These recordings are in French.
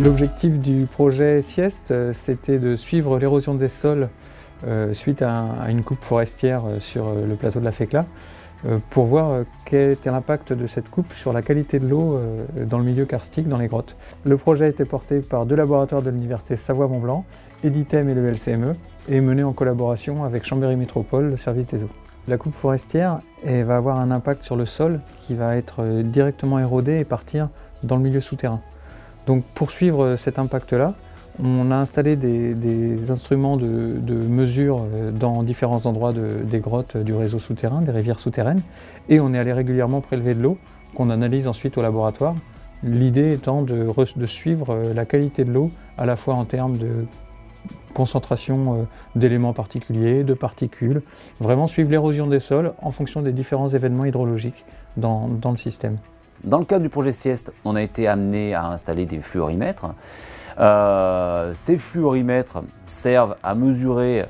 L'objectif du projet Sieste, c'était de suivre l'érosion des sols suite à une coupe forestière sur le plateau de la Fécla, pour voir quel était l'impact de cette coupe sur la qualité de l'eau dans le milieu karstique, dans les grottes. Le projet a été porté par deux laboratoires de l'Université Savoie-Mont-Blanc, Editem et le LCME, et mené en collaboration avec Chambéry Métropole, le service des eaux. La coupe forestière va avoir un impact sur le sol qui va être directement érodé et partir dans le milieu souterrain. Donc pour suivre cet impact-là, on a installé des instruments de mesure dans différents endroits des grottes du réseau souterrain, des rivières souterraines, et on est allé régulièrement prélever de l'eau qu'on analyse ensuite au laboratoire. L'idée étant de suivre la qualité de l'eau, à la fois en termes de concentration d'éléments particuliers, de particules, vraiment suivre l'érosion des sols en fonction des différents événements hydrologiques dans le système. Dans le cadre du projet Sieste, on a été amené à installer des fluorimètres. Ces fluorimètres servent à mesurer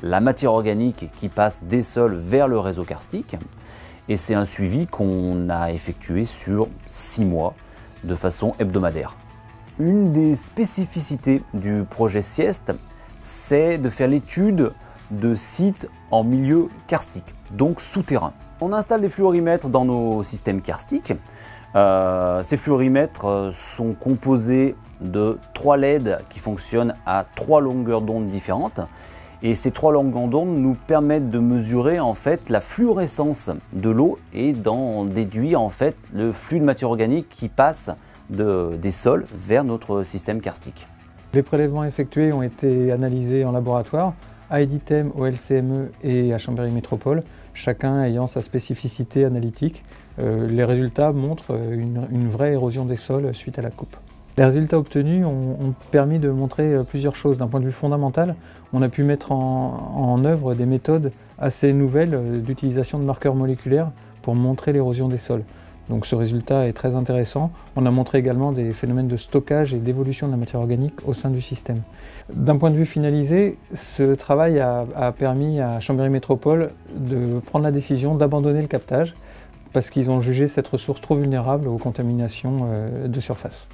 la matière organique qui passe des sols vers le réseau karstique. Et c'est un suivi qu'on a effectué sur 6 mois de façon hebdomadaire. Une des spécificités du projet Sieste, c'est de faire l'étude de sites en milieu karstique, donc souterrain. On installe des fluorimètres dans nos systèmes karstiques. Ces fluorimètres sont composés de 3 LED qui fonctionnent à 3 longueurs d'onde différentes. Et ces 3 longueurs d'onde nous permettent de mesurer en fait la fluorescence de l'eau et d'en déduire en fait le flux de matière organique qui passe des sols vers notre système karstique. Les prélèvements effectués ont été analysés en laboratoire, à Editem, au LCME et à Chambéry Métropole, chacun ayant sa spécificité analytique. Les résultats montrent une vraie érosion des sols suite à la coupe. Les résultats obtenus ont permis de montrer plusieurs choses. D'un point de vue fondamental, on a pu mettre en œuvre des méthodes assez nouvelles d'utilisation de marqueurs moléculaires pour montrer l'érosion des sols. Donc ce résultat est très intéressant. On a montré également des phénomènes de stockage et d'évolution de la matière organique au sein du système. D'un point de vue finalisé, ce travail a permis à Chambéry Métropole de prendre la décision d'abandonner le captage parce qu'ils ont jugé cette ressource trop vulnérable aux contaminations de surface.